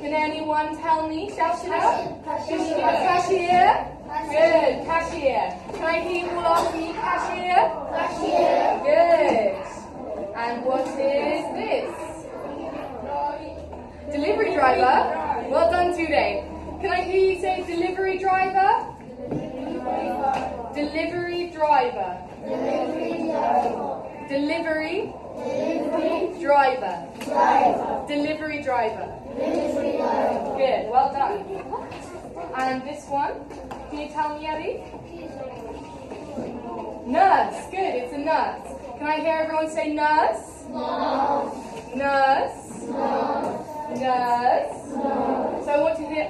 Can anyone tell me? Shout it out. Cashier. Good. Cashier. Can I hear you all after me? Cashier. Good. And what is this? Delivery driver. Well done today. Can I hear you say delivery driver? Delivery driver. Delivery driver. Delivery driver. Good, well done. And this one, can you tell me, Ellie? Nurse, good, it's a nurse. Can I hear everyone say nurse? Nurse. Nurse. So I want to hear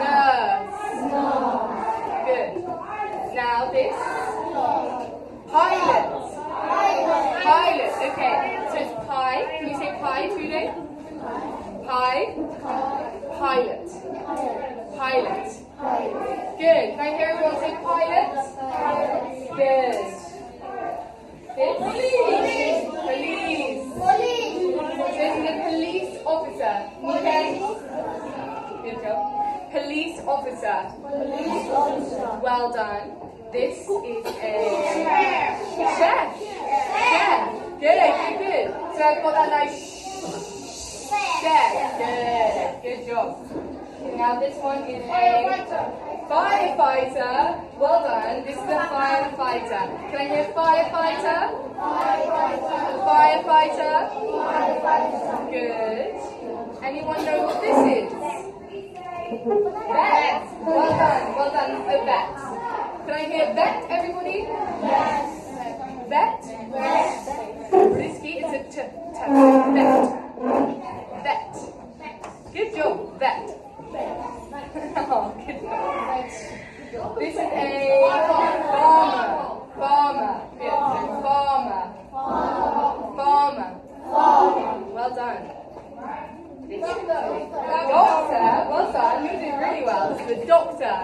nurse. Good. Now this. Pilot. Pilot. Okay. So it's pie. Can you say pie today? Pie. Pilot. Pilot. Good. Can I hear everyone say pilot? Good. This? Police. This is a police officer. Okay. Good job. Police officer. Well done. This is a chef. Good. So I've got that nice chef. Good job. Now this one is a firefighter. Well done. This is a firefighter. Can I hear firefighter? Firefighter. Good. Anyone know what this is? Vet. Well done. A vet. Can I hear vet, everybody? Yes. Vet? Risky is a vet. Vet. Good job, vet. Oh, good job. This is a farmer. Good. Farmer. Well done. This is a doctor. Well done. You're doing really well. This is a doctor.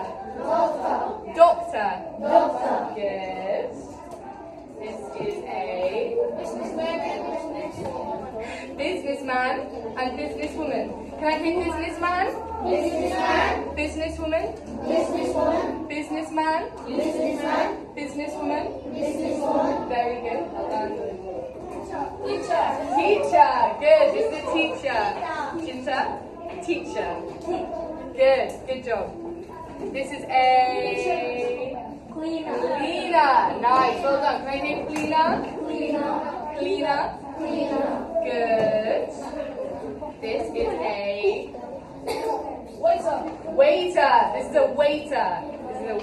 Doctor. Good. This is a businessman and businesswoman. Can I hear businessman? Businesswoman. Businessman. Businesswoman. Very good. Well done. Teacher. Good. This is a teacher. Teacher. Good job. This is a cleaner. Nice. Well done. Can I hear cleaner? Good. This is a waiter. This is a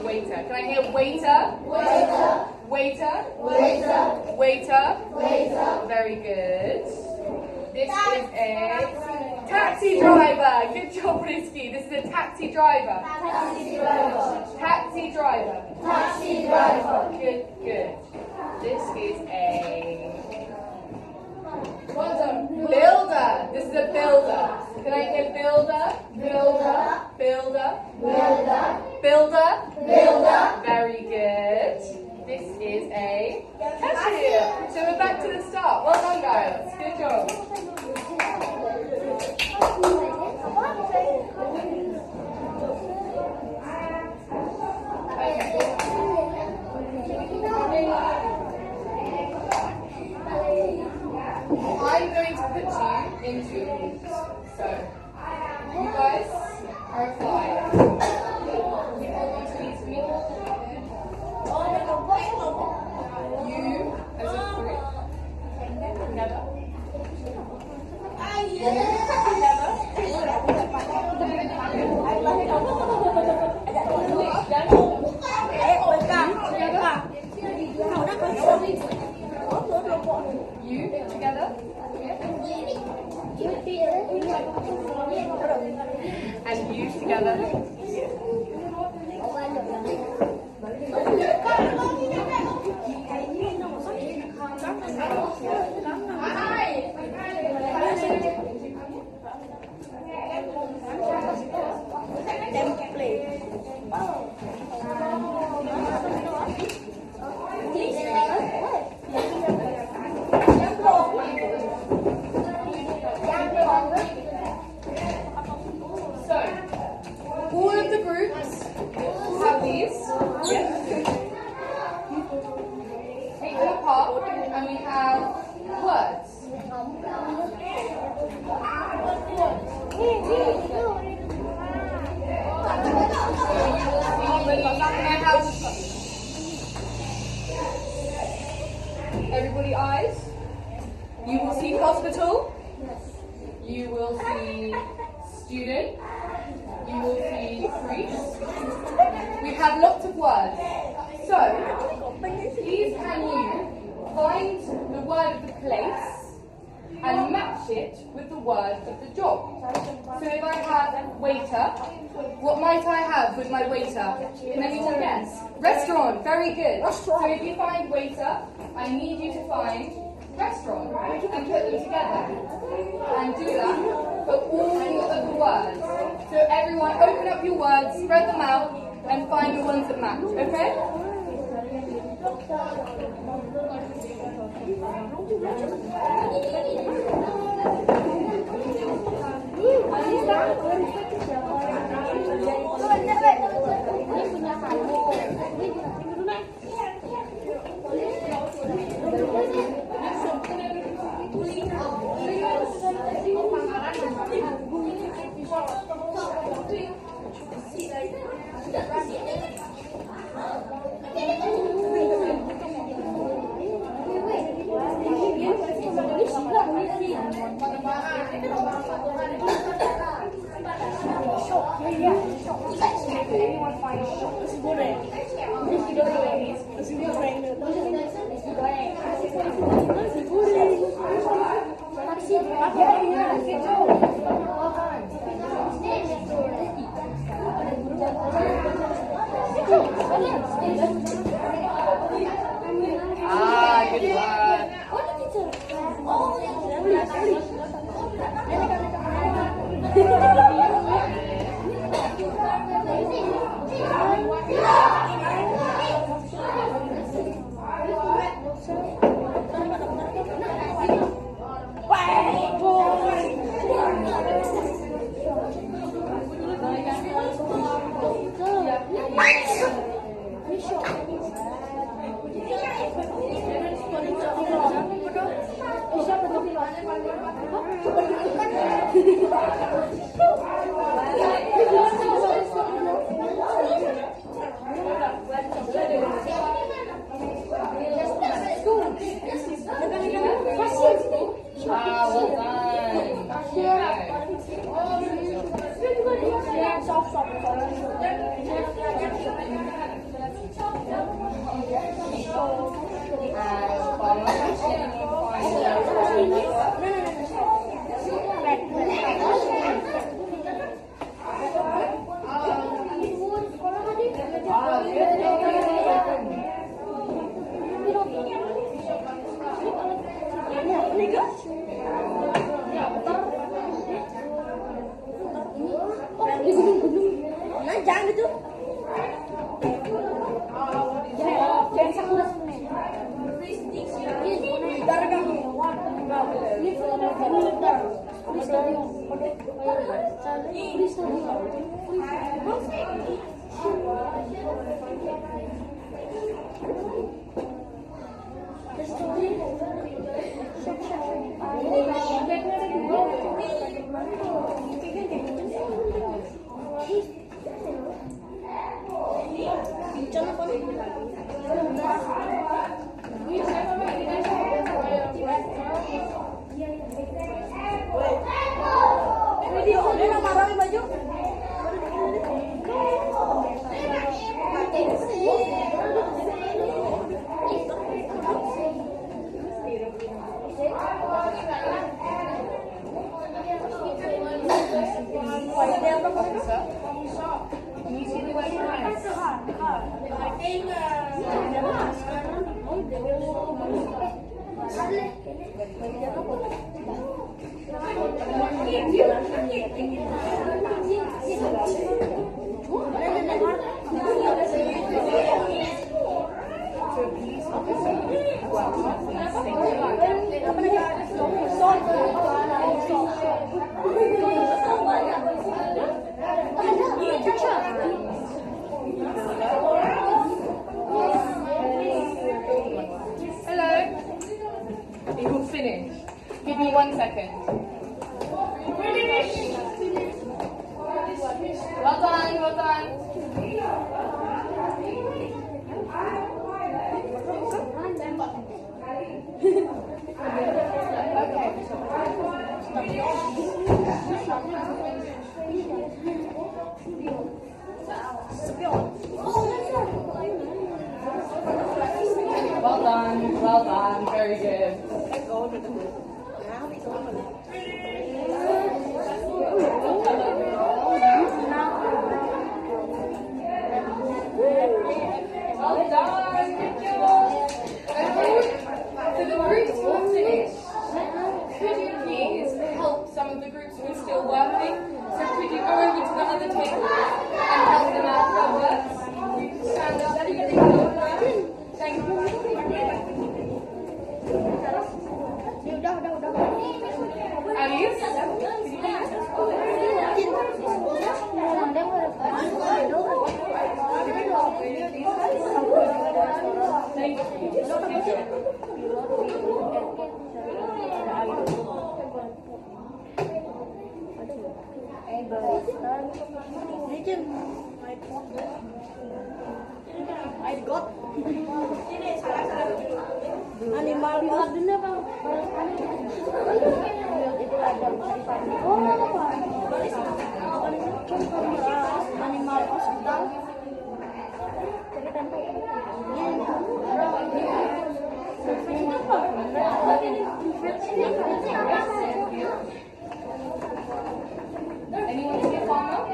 waiter. Can I hear waiter? Waiter. Very good. This is a taxi driver. Good job, Risky. This is a taxi driver. Taxi driver. Good. This is a builder. This is a builder. Can I hear builder? Very good. This is a cashier. So we're back to the start. Well done, guys. Good job. I'm going to put you into groups. So, you guys are a flyer. You all want to meet me? You as a group. Together. You together? And you together? words. Everybody eyes. You will see hospital. You will see student. You will see priest. We have lots of words. So, please can you find the word of the place and match it with the word of the job. So if I have waiter, what might I have with my waiter? Can anyone guess? Restaurant, very good. So if you find waiter, I need you to find restaurant and put them together. And do that for all of the words. So everyone open up your words, spread them out, and find the ones that match, okay? Good Jangan gitu. Jangan sakura. Hello. You will finish. Give me 1 second. Well done, well done. Well done, very good. Well done, good job. Okay, so the groups will finish. Could you please help some of the groups who are still working? So could you go over to the other tables and help them out with their work? Stand up, thank you. Alice? I got animal hospital. Itu ada animal hospital. Anyone see a farmer?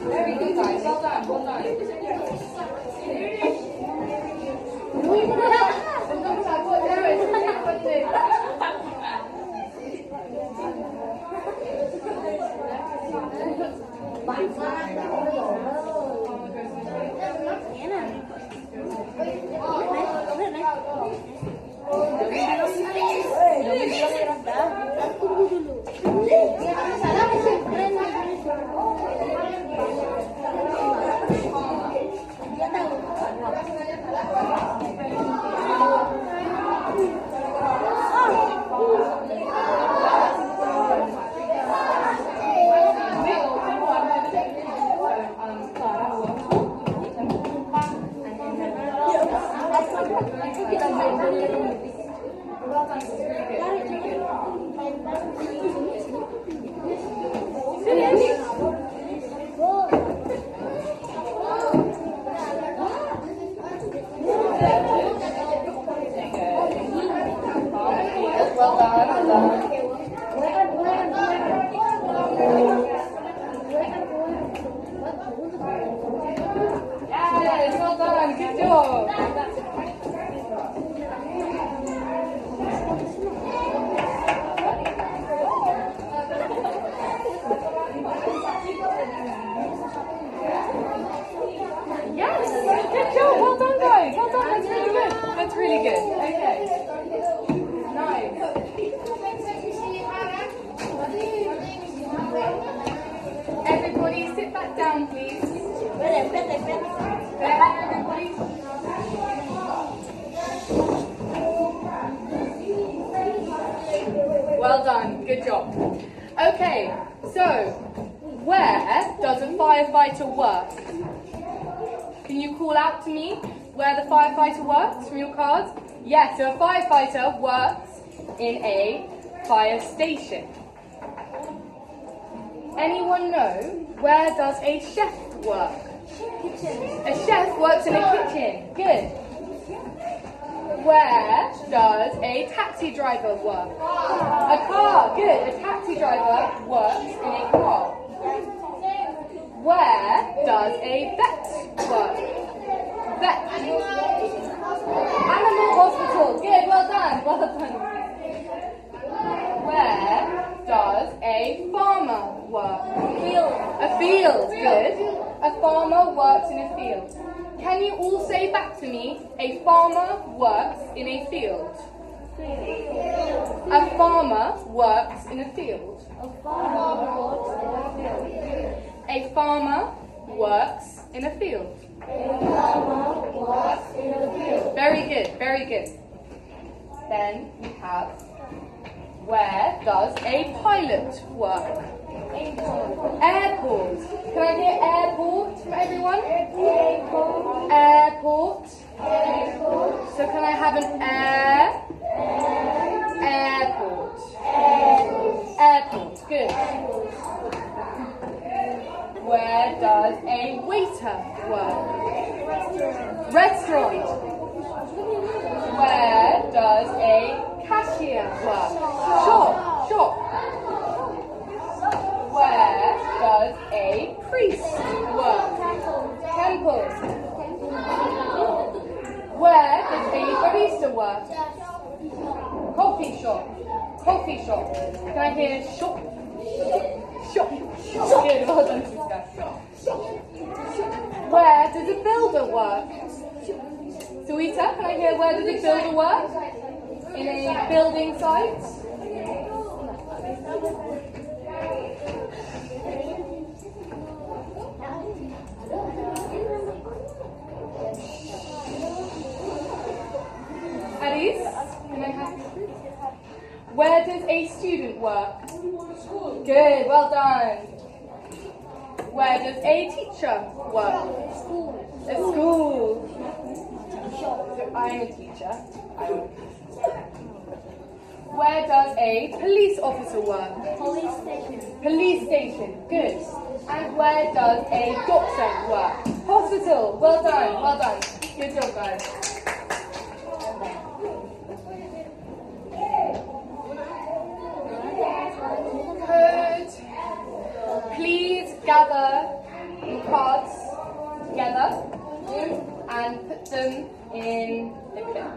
Very good, guys. Well done. Well done. Yes, well done. Good job. Yes, good job. Well done, guys. Well done. That's really good. That's really good. Okay. Nice. Everybody sit back down, please. Everybody. Well done. Good job. Okay, so where does a firefighter work? Can you call out to me where the firefighter works from your cards? Yes, so a firefighter works in a fire station. Anyone know where does a chef work? A chef works in a kitchen. Good. Where does a taxi driver work? A car. Good. A taxi driver works in a car. Where does a vet work? Vet. Animal hospital. Good. Well done. Well done. Where does a farmer work? A field. Good. A farmer works in a field. Can you all say back to me, a farmer works in a field? A farmer works in a field. A farmer works in a field. Very good, very good. Then we have, where does a pilot work? Airport. Can I hear airport from everyone? Airport. So can I have an airport? Airport. Good. Where does a waiter work? Restaurant. Where does a cashier work? Shop. Where does a priest work? Temple. Where does a barista work? Coffee shop. Can I hear shop? Shop. Good, well done, Suska. Where does a builder work? Suita, can I hear where does a builder work? In a building site? Aris, can I have you? Where does a student work? Good, well done. Where does a teacher work? A school. So I'm a teacher. Where does a police officer work? Police station. Good. And where does a doctor work? Hospital. Well done. Good job, guys. Could please gather your cards together and put them in the bin.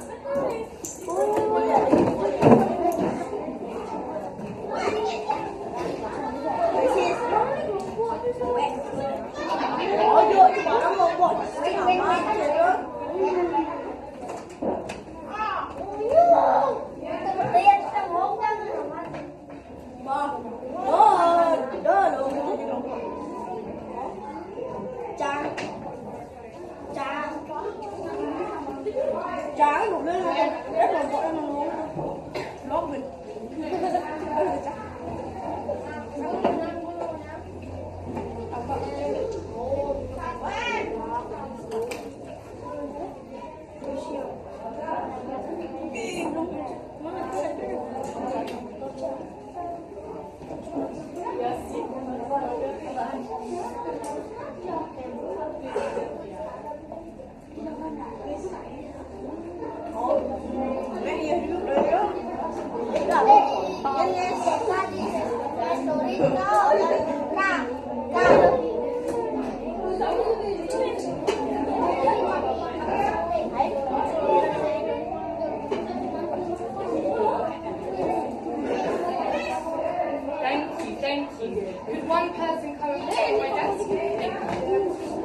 Tráng một bên này rất là gọi nó luôn lót mình Thank you. Could one person come and sit at my desk? Thank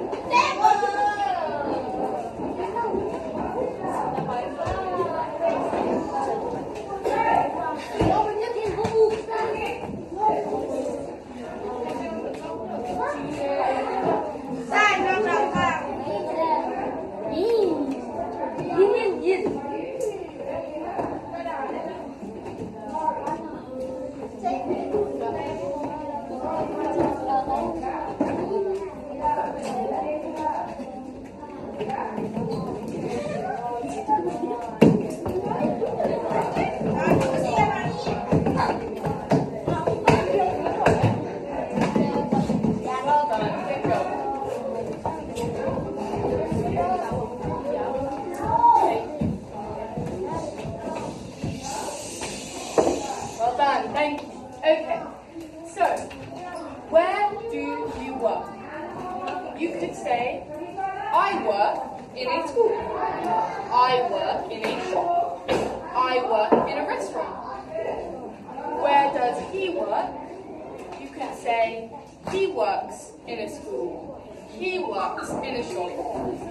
say, he works in a school. He works in a shop.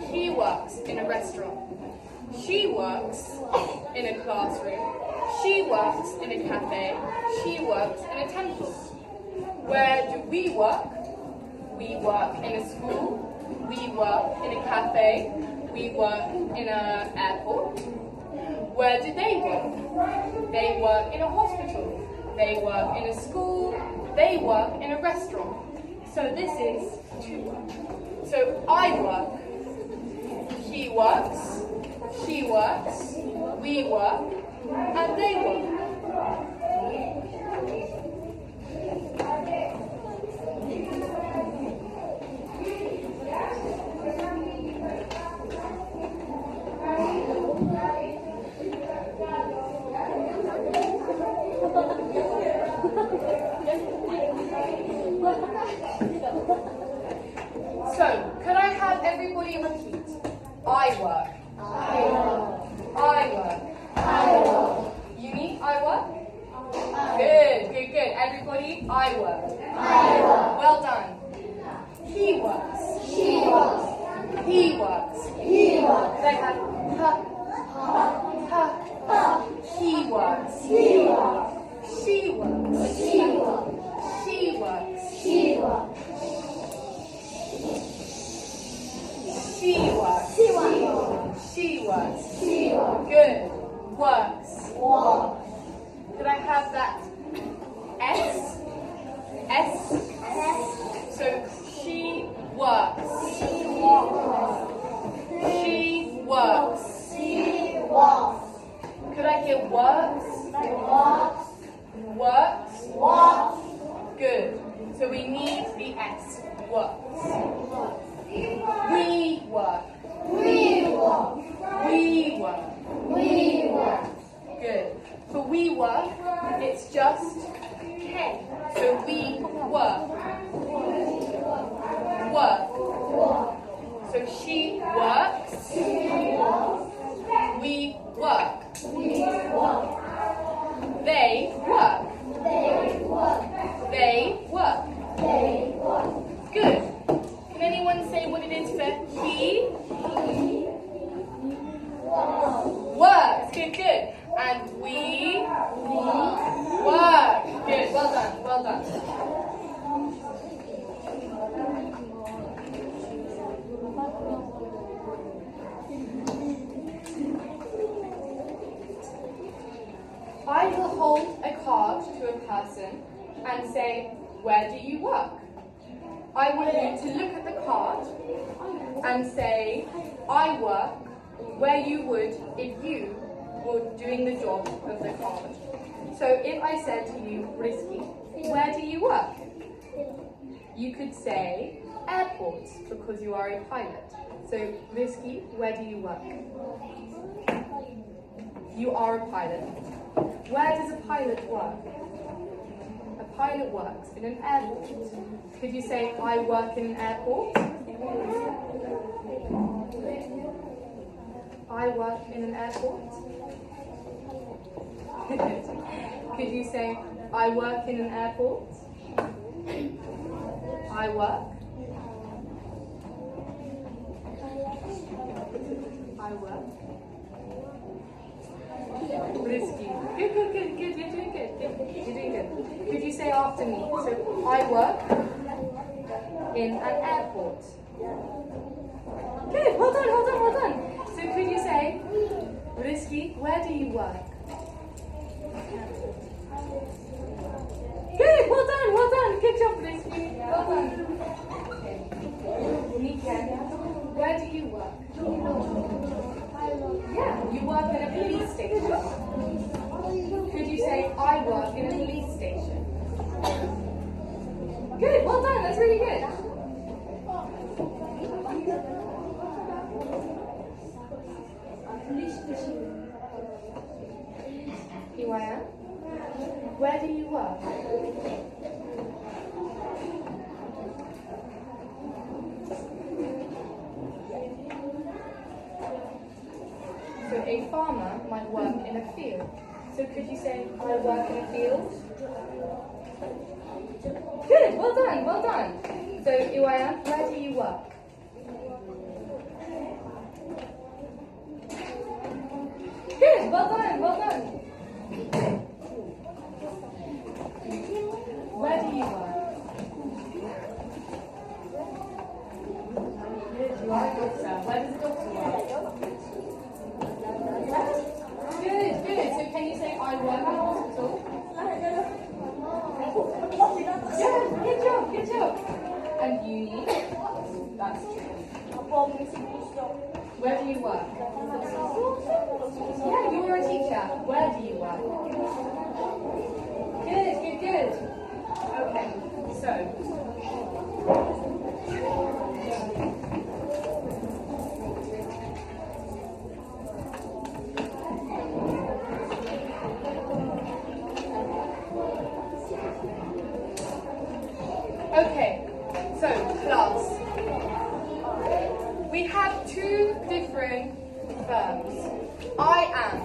He works in a restaurant. She works in a classroom. She works in a cafe. She works in a temple. Where do we work? We work in a school. We work in a cafe. We work in an airport. Where do they work? They work in a hospital. They work in a school. They work in a restaurant. So this is to work. So I work. He works. She works. We work. And they work. So, could I have everybody repeat? I work. I work. I work. I work. Uni, I work? Good, good, good. Everybody, I work. I work. Well done. He works. She works. He works. He works. They have he works. He works. She works. She works. She works. She works. She works. She works. She works. She works. Good. Works. Works. Could I have that S? S? S. So she works. She works. She works. She works. Could I hear works? Works. Works. Works. Good. So we need the S. Works. We work. We work. We work. We work. Good. For we work, it's just K. So we work. Work. So she works. We work. They work. They work. Good. Can anyone say what it is for he? Works. Good, good. And we work. Good. Well done. Well done. I will hold a card to a person and say, where do you work? I want you to look at the card and say, I work where you would if you were doing the job of the card. So if I said to you, Risky, where do you work? You could say, airport, because you are a pilot. So Risky, where do you work? You are a pilot. Where does a pilot work? A pilot works in an airport. Could you say, I work in an airport? I work in an airport? Could you say, I work in an airport? I work? I work? Risky. Good. You're doing good. Could you say after me? So, I work in an airport. Good. Well done. So, could you say, Risky, where do you work? Good. Well done. Good job, Risky. Well done. Nika, where do you work? Yeah, you work in a police station. Could you say, I work in a police station? Good, well done, that's really good. Here I am. Where do you work? So a farmer might work in a field. So could you say, I work in a field? Good, well done, well done. So, Iwaya, where do you work? Good, well done, well done. Where do you work? Good, you are a doctor. Where does a doctor work? Good, good. So can you say, I work in a hospital? Good, good job, good job. And uni? That's true. Where do you work? Yeah, you are a teacher. Where do you work? Good, good, good. Okay, so. Okay, so class. We have two different verbs. I am.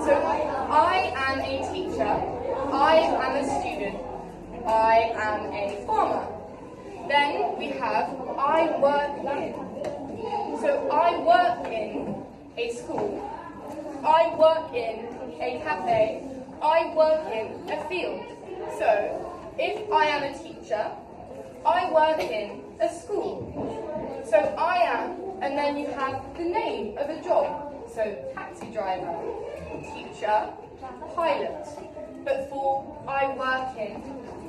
So I am a teacher. I am a student. I am a farmer. Then we have I work in. So I work in a school. I work in a cafe. I work in a field. So if I am a teacher, I work in a school. So I am, and then you have the name of a job. So taxi driver, teacher, pilot. But for I work in,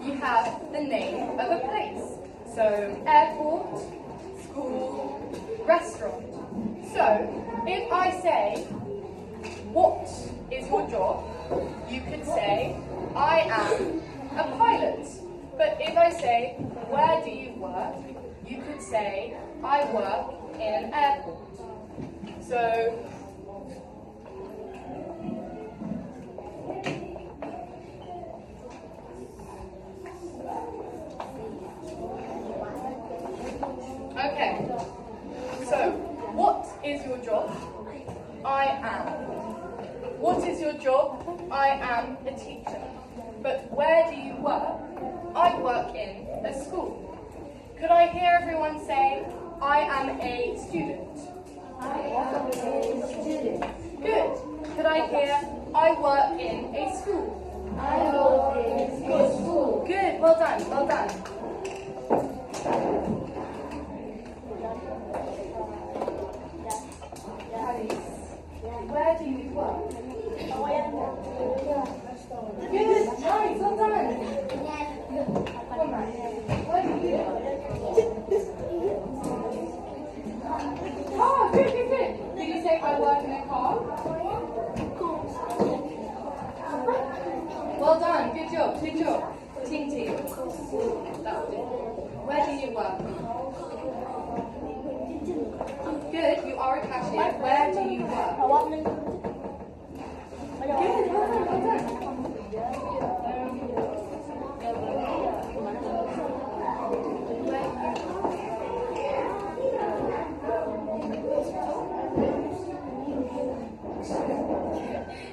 you have the name of a place. So airport, school, restaurant. So if I say, what is your job? You could say, I am a pilot. But if I say, where do you work? You could say, I work in an airport. So, okay. So, what is your job? I am. What is your job? I am a teacher. But where do you work? I work in a school. Could I hear everyone say, I am a student? I am a student. Good. Could I hear, I work in a school? I work in a school. Good. Well done. Well done. Where do you work? Good. Nice. Well done. Come on. Where do you work? Oh, good, good, good. Did you say I work in a car? Well done. Good job. Good job. Ting ting. That's good. Where do you work? Good. You are a cashier. Where do you work? Good. Well done. Well done.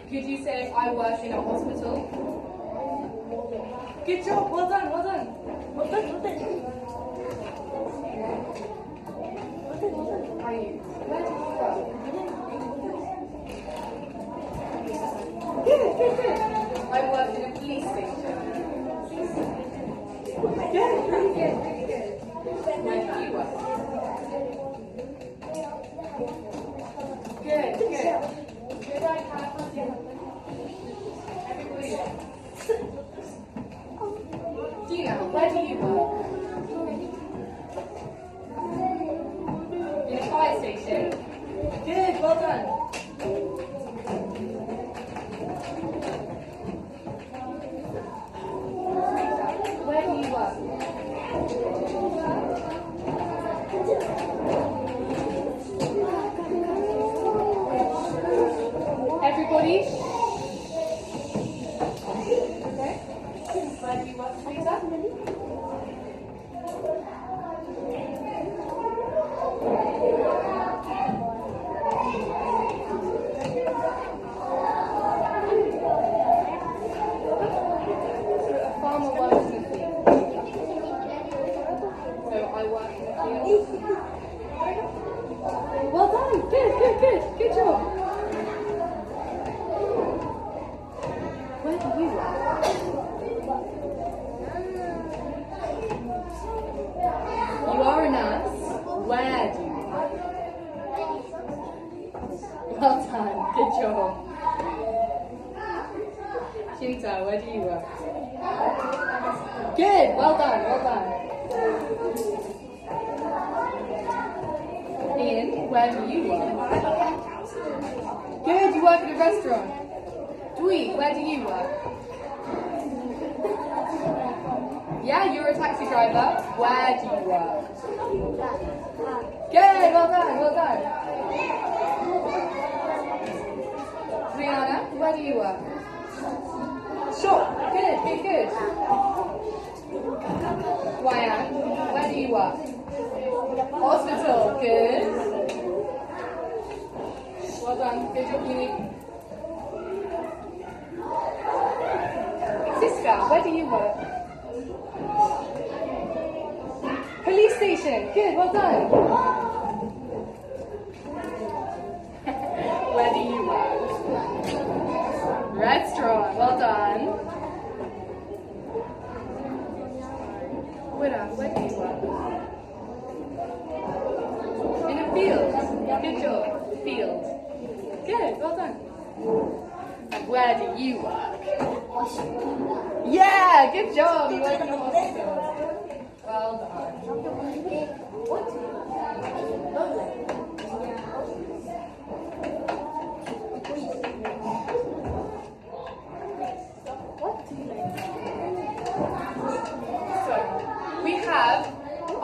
Could you say, I work in a hospital? Good job, well done, well done. Are you? Where do you work? Good, good, good. I work in a police station. Good, really good, really good. Where do you work? Good, good. Could I have everybody else? Dina, where do you work? In a fire station. well done. Good job. Shinta, where do you work? Good, well done, well done. Ian, where do you work? Good, you work in a restaurant. Dwee, where do you work? Yeah, you're a taxi driver. Where do you work? Good, well done, well done. Rihanna, where do you work? Shop, good, good, good. Ryan, where do you work? Hospital, good. Well done, good job, Uni. Siska, where do you work? Police station, good, well done. Where do you work? Restaurant, well done. Where do you work? In a field, good job, field. Good, well done. And where do you work? Yeah, good job, you work in a hospital. Well done. So, we have I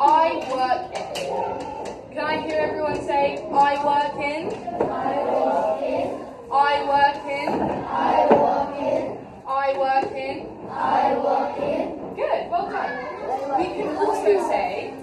work in. Can I hear everyone say I work in? I work in. I work in. I work in. I work in. I work in. Good, well done. We can also say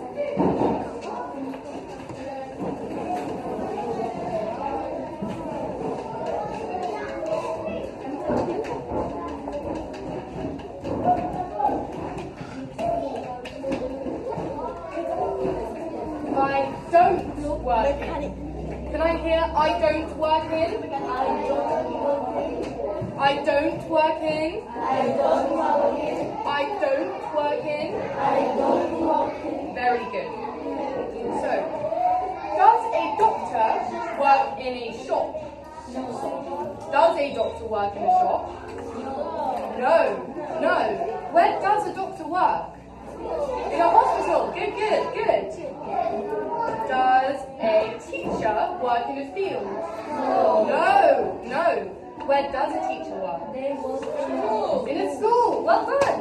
I don't work in. Can I hear I don't work in? I don't work in. I don't work in. I don't work in. I don't work in. Very good. So, does a doctor work in a shop? No. Does a doctor work in a shop? No. No. Where does a doctor work? In a hospital. Good, good, good. Does a teacher work in a field? No. No. Where does a teacher work? In a school. Well done.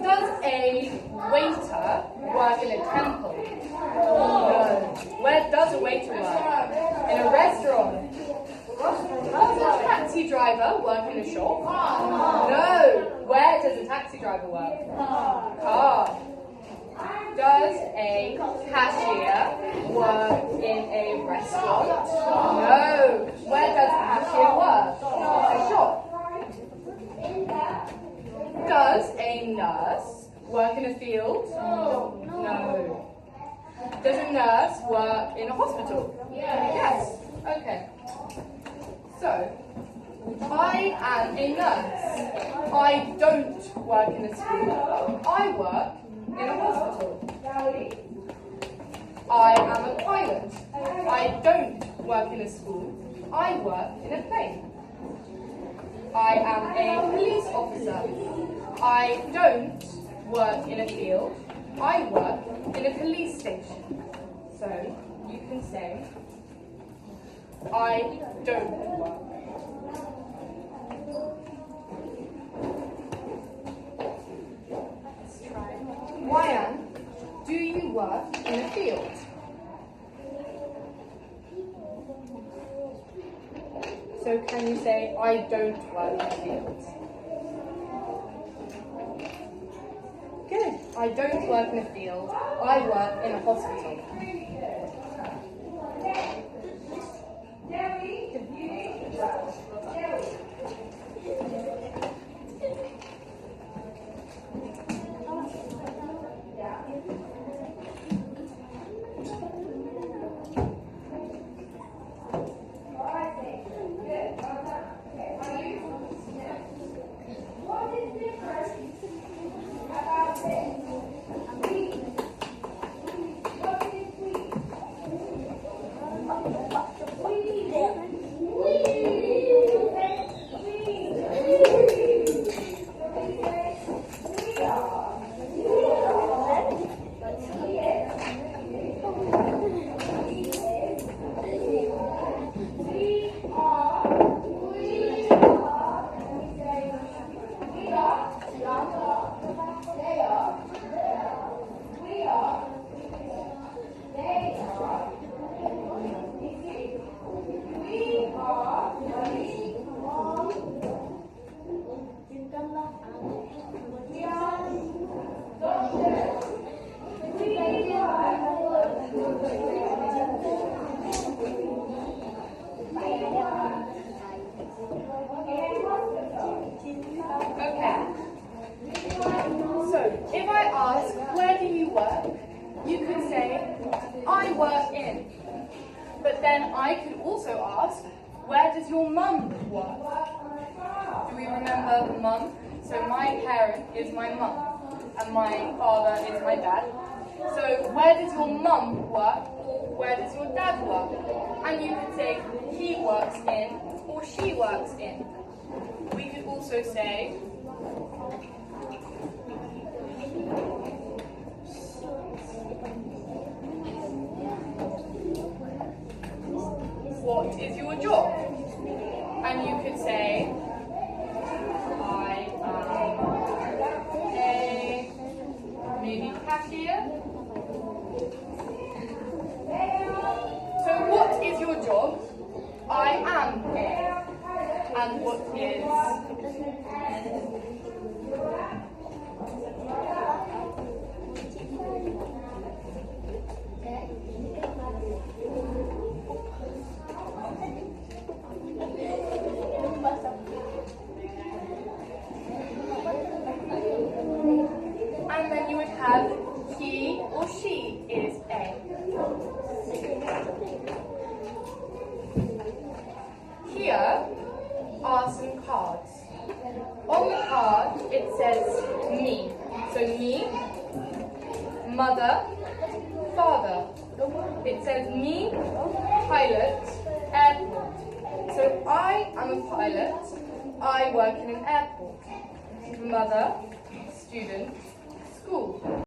Does a waiter work in a temple? No. Where does a waiter work? In a restaurant. Does a taxi driver work in a shop? No. Where does a taxi driver work? Car. Does a cashier work in a restaurant? No. Where does a cashier work? A shop. Does a nurse work in a field? No. Does a nurse work in a hospital? Yes. Okay. So, I am a nurse. I don't work in a school. I work in a hospital. I am a pilot. I don't work in a school. I work in a plane. I am a police officer. I don't work in a field. I work in a police station. So you can say, I don't work. Let's try. Ryan, do you work in a field? So can you say, I don't work in a field? Good. I don't work in a field. I work in a hospital. But then I could also ask, where does your mum work? Do we remember mum? So my parent is my mum, and my father is my dad. So where does your mum work, or where does your dad work? And you could say, he works in, or she works in. We could also say, what is your job? And you could say, I am a maybe cashier. So what is your job? I am a. And what is? And then you would have he or she is a. Here are some cards. On the card it says me. So me, mother, father. It says me, pilot, airport. So I am a pilot. I work in an airport. Mother, student, school.